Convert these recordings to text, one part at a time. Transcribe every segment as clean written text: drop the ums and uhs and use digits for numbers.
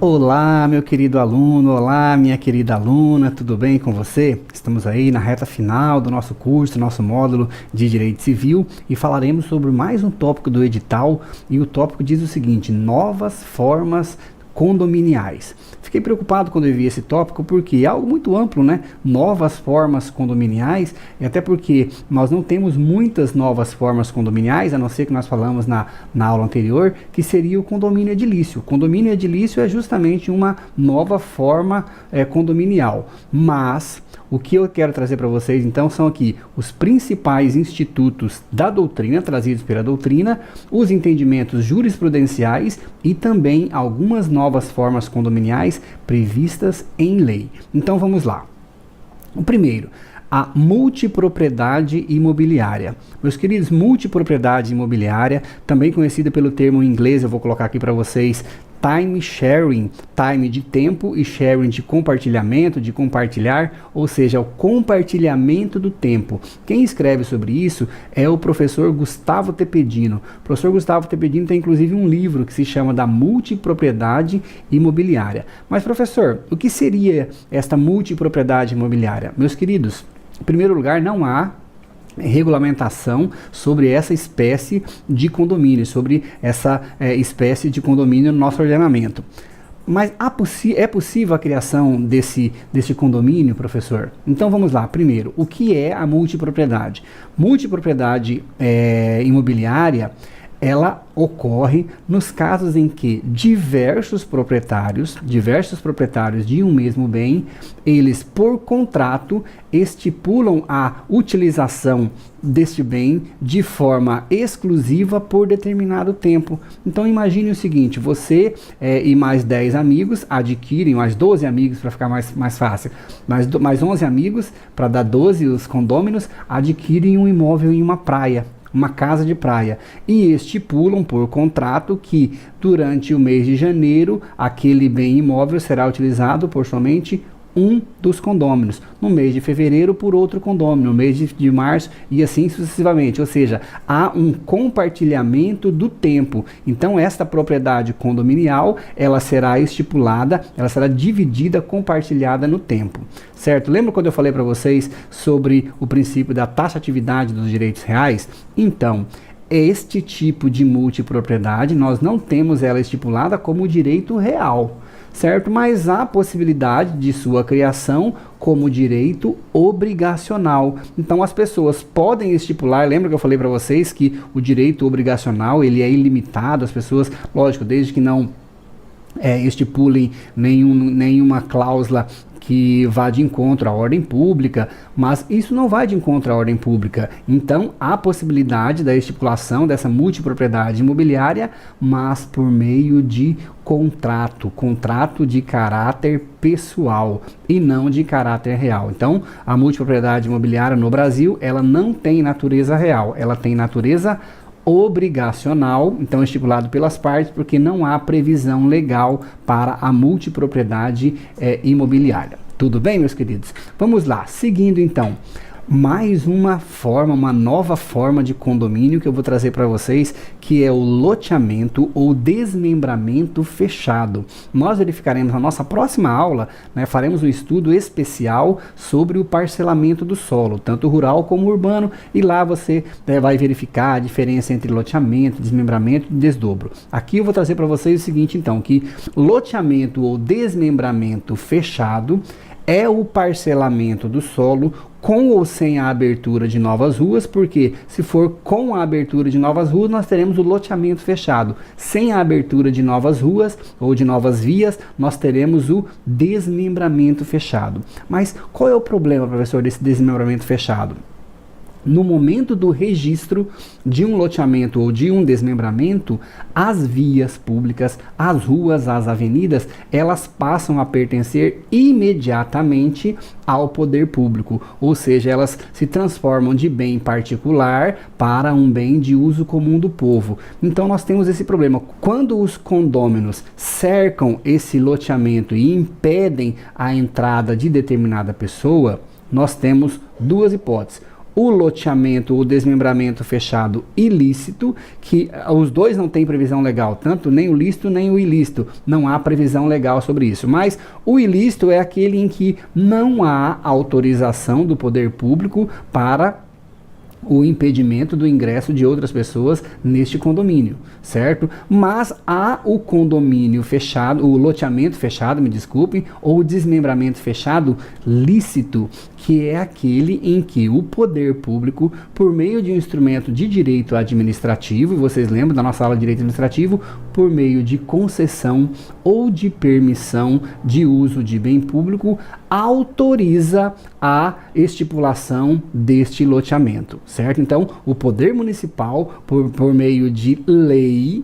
Olá, meu querido aluno, olá, minha querida aluna, tudo bem com você? Estamos aí na reta final do nosso curso, nosso módulo de Direito Civil e falaremos sobre mais um tópico do edital e o tópico diz o seguinte: novas formas condominiais. Fiquei preocupado quando eu vi esse tópico porque é algo muito amplo, né? Novas formas condominiais, e até porque nós não temos muitas novas formas condominiais, a não ser que nós falamos na aula anterior, que seria o condomínio edilício. O condomínio edilício é justamente uma nova forma condominial, mas o que eu quero trazer para vocês então são aqui os principais institutos da doutrina, trazidos pela doutrina, os entendimentos jurisprudenciais e também algumas novas formas condominiais previstas em lei. Então vamos lá. O primeiro, a multipropriedade imobiliária. Meus queridos, multipropriedade imobiliária, também conhecida pelo termo em inglês, eu vou colocar aqui para vocês, time sharing, time de tempo e sharing de compartilhamento, de compartilhar, ou seja, o compartilhamento do tempo. Quem escreve sobre isso é o professor Gustavo Tepedino. O professor Gustavo Tepedino tem inclusive um livro que se chama da multipropriedade imobiliária. Mas professor, o que seria esta multipropriedade imobiliária? Meus queridos, em primeiro lugar, não há regulamentação sobre essa espécie de condomínio, sobre essa espécie de condomínio no nosso ordenamento. Mas é possível a criação desse condomínio, professor? Então vamos lá. Primeiro, o que é a multipropriedade? Multipropriedade imobiliária, ela ocorre nos casos em que diversos proprietários de um mesmo bem, eles por contrato estipulam a utilização deste bem de forma exclusiva por determinado tempo. Então imagine o seguinte: você e mais 10 amigos adquirem, mais 12 amigos para ficar mais fácil, mais 11 amigos para dar 12 os condôminos, adquirem um imóvel em uma praia, uma casa de praia, e estipulam por contrato que durante o mês de janeiro aquele bem imóvel será utilizado por somente um dos condôminos, no mês de fevereiro por outro condômino, no mês de março e assim sucessivamente, ou seja, há um compartilhamento do tempo. Então esta propriedade condominial, ela será estipulada, ela será dividida, compartilhada no tempo, certo? Lembra quando eu falei para vocês sobre o princípio da taxatividade dos direitos reais? Então, este tipo de multipropriedade, nós não temos ela estipulada como direito real, certo? Mas há possibilidade de sua criação como direito obrigacional. Então as pessoas podem estipular, lembra que eu falei para vocês que o direito obrigacional, ele é ilimitado, as pessoas, lógico, desde que não estipulem nenhuma cláusula que vá de encontro à ordem pública, mas isso não vai de encontro à ordem pública. Então, há possibilidade da estipulação dessa multipropriedade imobiliária, mas por meio de contrato de caráter pessoal e não de caráter real. Então, a multipropriedade imobiliária no Brasil, ela não tem natureza real, ela tem natureza obrigacional, então estipulado pelas partes, porque não há previsão legal para a multipropriedade imobiliária. Tudo bem, meus queridos? Vamos lá, seguindo então. Mais uma nova forma de condomínio que eu vou trazer para vocês, que é o loteamento ou desmembramento fechado. Nós verificaremos na nossa próxima aula, faremos um estudo especial sobre o parcelamento do solo, tanto rural como urbano, e lá você vai verificar a diferença entre loteamento, desmembramento e desdobro. Aqui eu vou trazer para vocês o seguinte então, que loteamento ou desmembramento fechado é o parcelamento do solo com ou sem a abertura de novas ruas, porque se for com a abertura de novas ruas, nós teremos o loteamento fechado. Sem a abertura de novas ruas ou de novas vias, nós teremos o desmembramento fechado. Mas qual é o problema, professor, desse desmembramento fechado? No momento do registro de um loteamento ou de um desmembramento, as vias públicas, as ruas, as avenidas, elas passam a pertencer imediatamente ao poder público, ou seja, elas se transformam de bem particular para um bem de uso comum do povo. Então nós temos esse problema. Quando os condôminos cercam esse loteamento e impedem a entrada de determinada pessoa, nós temos duas hipóteses. o loteamento ou desmembramento fechado ilícito, que os dois não têm previsão legal, tanto nem o lícito nem o ilícito, não há previsão legal sobre isso, mas o ilícito é aquele em que não há autorização do poder público para o impedimento do ingresso de outras pessoas neste condomínio, certo? Mas há o condomínio fechado, o loteamento fechado, me desculpem, ou o desmembramento fechado lícito, que é aquele em que o poder público, por meio de um instrumento de direito administrativo, vocês lembram da nossa aula de direito administrativo, por meio de concessão ou de permissão de uso de bem público, autoriza a estipulação deste loteamento, certo? Então, o poder municipal, por meio de lei,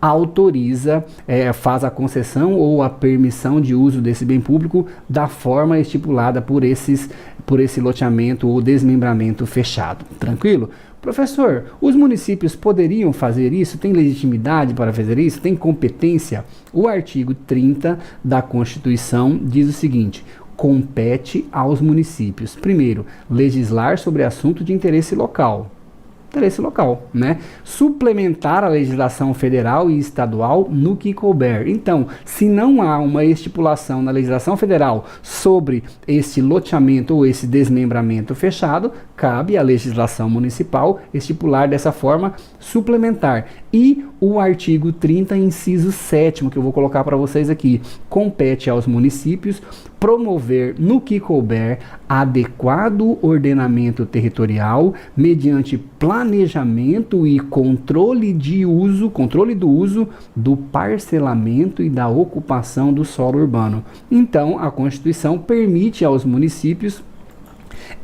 autoriza, faz a concessão ou a permissão de uso desse bem público da forma estipulada por esse loteamento ou desmembramento fechado. Tranquilo? Professor, os municípios poderiam fazer isso? Tem legitimidade para fazer isso? Tem competência? O artigo 30 da Constituição diz o seguinte: compete aos municípios, primeiro, legislar sobre assunto de interesse local, né? Suplementar a legislação federal e estadual no que couber. Então, se não há uma estipulação na legislação federal sobre esse loteamento ou esse desmembramento fechado, cabe à legislação municipal estipular dessa forma, suplementar. E o artigo 30, inciso 7º, que eu vou colocar para vocês aqui, compete aos municípios promover no que couber adequado ordenamento territorial mediante planejamento e controle do uso do parcelamento e da ocupação do solo urbano. Então, a Constituição permite aos municípios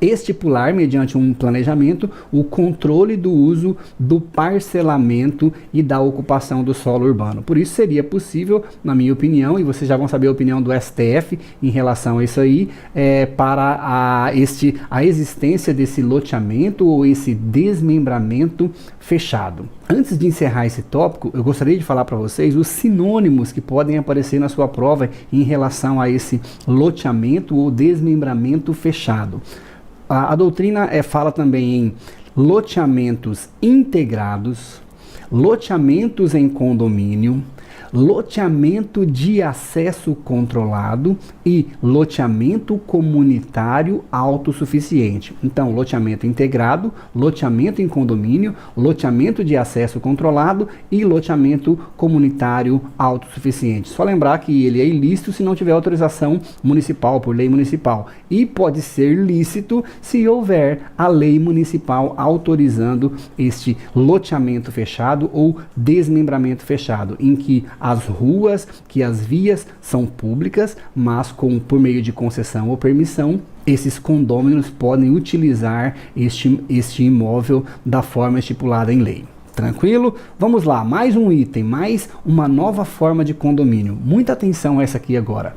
estipular, mediante um planejamento, o controle do uso do parcelamento e da ocupação do solo urbano. Por isso seria possível, na minha opinião, e vocês já vão saber a opinião do STF em relação a isso aí, para a existência desse loteamento ou esse desmembramento fechado. Antes de encerrar esse tópico, eu gostaria de falar para vocês os sinônimos que podem aparecer na sua prova em relação a esse loteamento ou desmembramento fechado. A doutrina fala também em loteamentos integrados, loteamentos em condomínio, loteamento de acesso controlado e loteamento comunitário autossuficiente. Então, loteamento integrado, loteamento em condomínio, loteamento de acesso controlado e loteamento comunitário autossuficiente. Só lembrar que ele é ilícito se não tiver autorização municipal, por lei municipal, e pode ser lícito se houver a lei municipal autorizando este loteamento fechado ou desmembramento fechado, em que as ruas, que as vias são públicas, mas por meio de concessão ou permissão, esses condôminos podem utilizar este imóvel da forma estipulada em lei. Tranquilo? Vamos lá, mais um item, mais uma nova forma de condomínio. Muita atenção a essa aqui agora.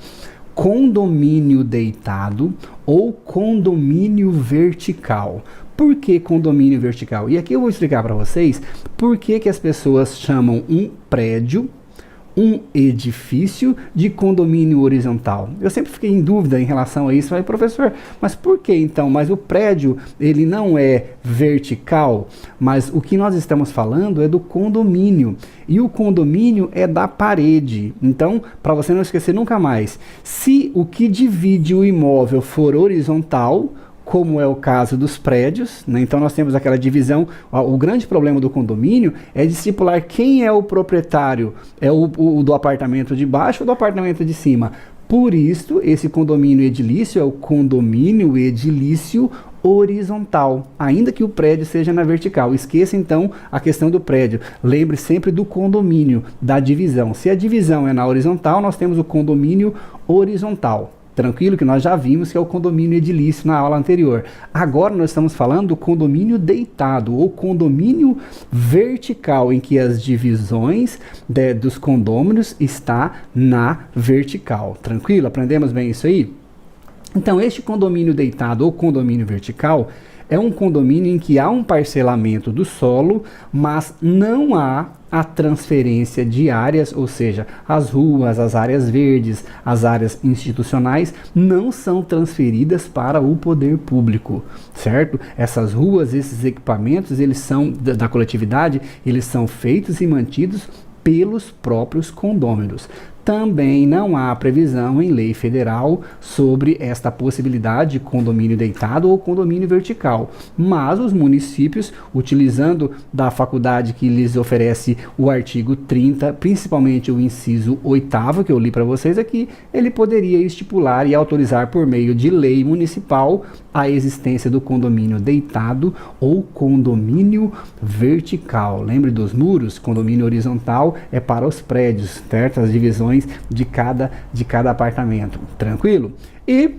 Condomínio deitado ou condomínio vertical. Por que condomínio vertical? E aqui eu vou explicar para vocês por que as pessoas chamam um prédio, um edifício de condomínio horizontal. Eu sempre fiquei em dúvida em relação a isso. Falei, professor, mas por que então? Mas o prédio, ele não é vertical, mas o que nós estamos falando é do condomínio. E o condomínio é da parede. Então, para você não esquecer nunca mais, se o que divide o imóvel for horizontal, como é o caso dos prédios, né? Então nós temos aquela divisão. O grande problema do condomínio é de estipular quem é o proprietário, é o do apartamento de baixo ou do apartamento de cima. Por isso, esse condomínio edilício é o condomínio edilício horizontal, ainda que o prédio seja na vertical. Esqueça então a questão do prédio. Lembre sempre do condomínio, da divisão. Se a divisão é na horizontal, nós temos o condomínio horizontal. Tranquilo, que nós já vimos que é o condomínio edilício na aula anterior. Agora nós estamos falando do condomínio deitado ou condomínio vertical, em que as divisões dos condôminos está na vertical. Tranquilo? Aprendemos bem isso aí? Então, este condomínio deitado ou condomínio vertical é um condomínio em que há um parcelamento do solo, mas não há a transferência de áreas, ou seja, as ruas, as áreas verdes, as áreas institucionais não são transferidas para o poder público, certo? Essas ruas, esses equipamentos, eles são da coletividade, eles são feitos e mantidos pelos próprios condôminos. Também não há previsão em lei federal sobre esta possibilidade de condomínio deitado ou condomínio vertical, mas os municípios, utilizando da faculdade que lhes oferece o artigo 30, principalmente o inciso 8º, que eu li para vocês aqui, ele poderia estipular e autorizar por meio de lei municipal a existência do condomínio deitado ou condomínio vertical. Lembre dos muros, condomínio horizontal é para os prédios, certo? As divisões de cada apartamento, tranquilo? E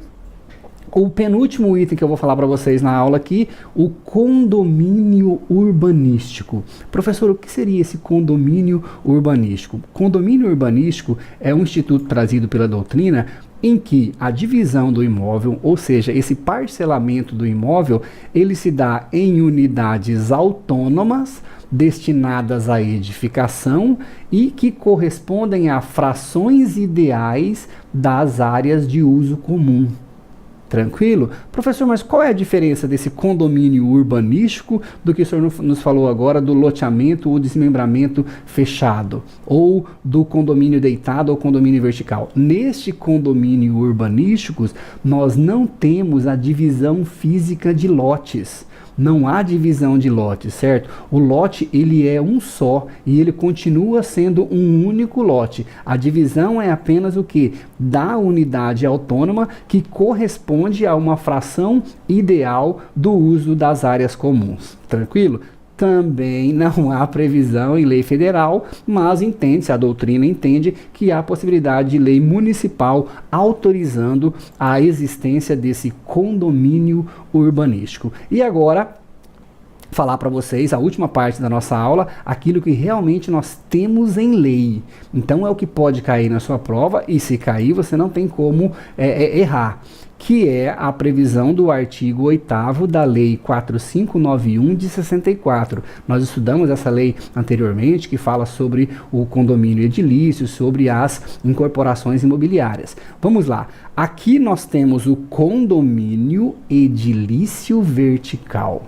o penúltimo item que eu vou falar para vocês na aula aqui, o condomínio urbanístico. Professor, o que seria esse condomínio urbanístico? Condomínio urbanístico é um instituto trazido pela doutrina em que a divisão do imóvel, ou seja, esse parcelamento do imóvel, ele se dá em unidades autônomas, destinadas à edificação e que correspondem a frações ideais das áreas de uso comum. Tranquilo? Professor, mas qual é a diferença desse condomínio urbanístico do que o senhor nos falou agora do loteamento ou desmembramento fechado? Ou do condomínio deitado ou condomínio vertical? Neste condomínio urbanístico, nós não temos a divisão física de lotes. Não há divisão de lotes, certo? O lote, ele é um só e ele continua sendo um único lote. A divisão é apenas o que? Da unidade autônoma que corresponde a uma fração ideal do uso das áreas comuns. Tranquilo? Também não há previsão em lei federal, mas entende-se, a doutrina entende que há possibilidade de lei municipal autorizando a existência desse condomínio urbanístico. E agora, falar para vocês a última parte da nossa aula, aquilo que realmente nós temos em lei. Então é o que pode cair na sua prova e se cair você não tem como errar, que é a previsão do artigo 8º da Lei 4591 de 64. Nós estudamos essa lei anteriormente, que fala sobre o condomínio edilício, sobre as incorporações imobiliárias. Vamos lá. Aqui nós temos o condomínio edilício vertical.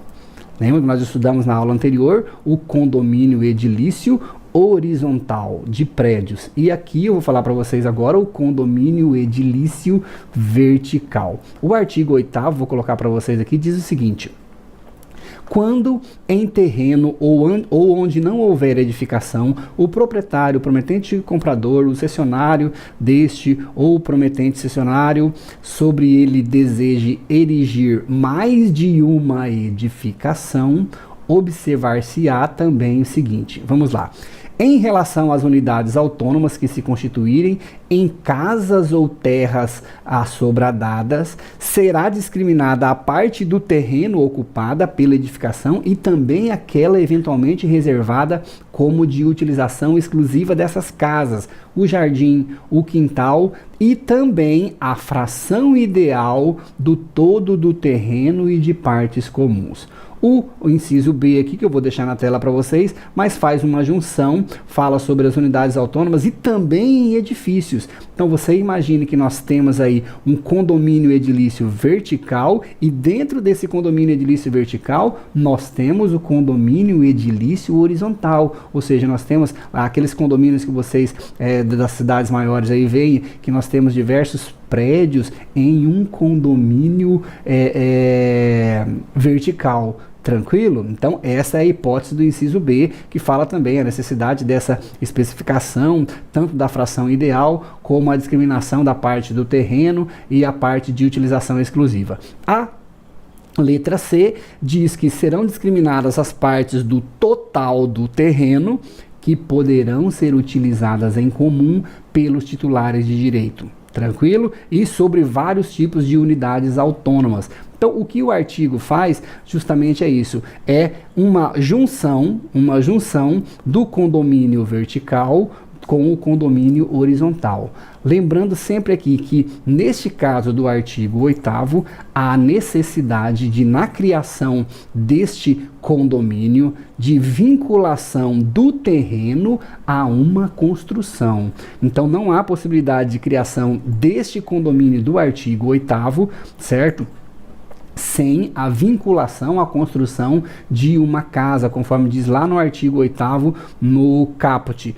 Lembra que nós estudamos na aula anterior o condomínio edilício horizontal de prédios. E aqui eu vou falar para vocês agora o condomínio edilício vertical. O artigo 8º, vou colocar para vocês aqui, diz o seguinte: quando em terreno ou onde não houver edificação, o proprietário, o prometente comprador, o cessionário deste ou o prometente cessionário sobre ele deseje erigir mais de uma edificação, observar-se-á também o seguinte. Vamos lá. Em relação às unidades autônomas que se constituírem em casas ou terras assobradadas, será discriminada a parte do terreno ocupada pela edificação e também aquela eventualmente reservada como de utilização exclusiva dessas casas, o jardim, o quintal e também a fração ideal do todo do terreno e de partes comuns. O inciso B aqui, que eu vou deixar na tela para vocês, mas faz uma junção, fala sobre as unidades autônomas e também em edifícios. Então você imagine que nós temos aí um condomínio edilício vertical e dentro desse condomínio edilício vertical nós temos o condomínio edilício horizontal, ou seja, nós temos aqueles condomínios que vocês das cidades maiores aí veem, que nós temos diversos prédios em um condomínio vertical. Tranquilo? Então essa é a hipótese do inciso B, que fala também a necessidade dessa especificação, tanto da fração ideal, como a discriminação da parte do terreno e a parte de utilização exclusiva. A letra C diz que serão discriminadas as partes do total do terreno que poderão ser utilizadas em comum pelos titulares de direito. Tranquilo? E sobre vários tipos de unidades autônomas. Então, o que o artigo faz justamente é isso, é uma junção do condomínio vertical, com o condomínio horizontal. Lembrando sempre aqui que, neste caso do artigo 8º, há necessidade de, na criação deste condomínio, de vinculação do terreno a uma construção. Então, não há possibilidade de criação deste condomínio do artigo 8º, certo? Sem a vinculação à construção de uma casa, conforme diz lá no artigo 8º, no caput,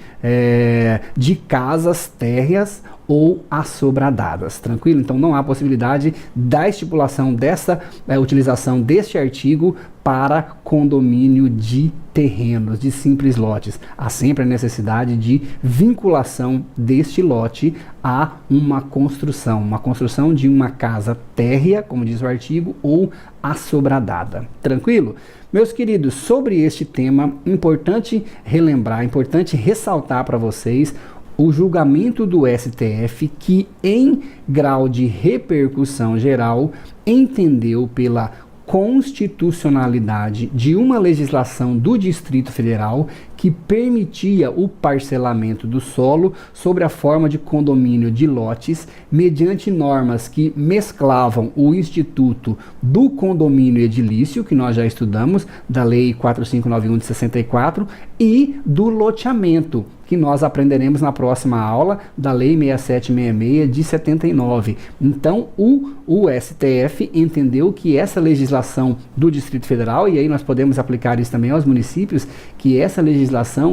de casas térreas ou assobradadas, tranquilo? Então não há possibilidade da estipulação dessa utilização deste artigo para condomínio de terrenos, de simples lotes. Há sempre a necessidade de vinculação deste lote a uma construção de uma casa térrea, como diz o artigo, ou assobradada. Tranquilo? Meus queridos, sobre este tema, importante relembrar, importante ressaltar para vocês o julgamento do STF, que em grau de repercussão geral entendeu pela constitucionalidade de uma legislação do Distrito Federal que permitia o parcelamento do solo sobre a forma de condomínio de lotes mediante normas que mesclavam o instituto do condomínio edilício, que nós já estudamos, da Lei 4591 de 64, e do loteamento, que nós aprenderemos na próxima aula, da Lei 6766 de 79. Então, o STF entendeu que essa legislação do Distrito Federal, e aí nós podemos aplicar isso também aos municípios, que essa legislação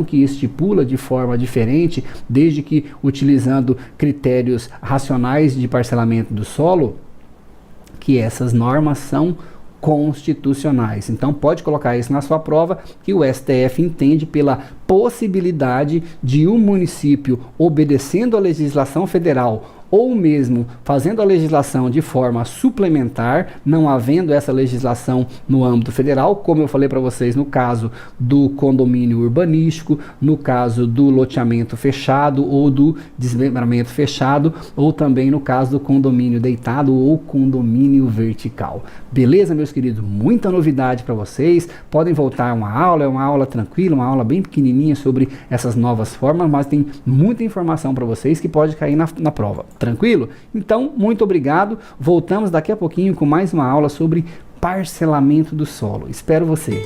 que estipula de forma diferente, desde que utilizando critérios racionais de parcelamento do solo, que essas normas são constitucionais. Então pode colocar isso na sua prova, que o STF entende pela possibilidade de um município, obedecendo a legislação federal ou mesmo fazendo a legislação de forma suplementar, não havendo essa legislação no âmbito federal, como eu falei para vocês no caso do condomínio urbanístico, no caso do loteamento fechado ou do desmembramento fechado, ou também no caso do condomínio deitado ou condomínio vertical. Beleza, meus queridos? Muita novidade para vocês. Podem voltar a uma aula tranquila, uma aula bem pequenininha sobre essas novas formas, mas tem muita informação para vocês que pode cair na prova. Tranquilo? Então, muito obrigado. Voltamos daqui a pouquinho com mais uma aula sobre parcelamento do solo. Espero você.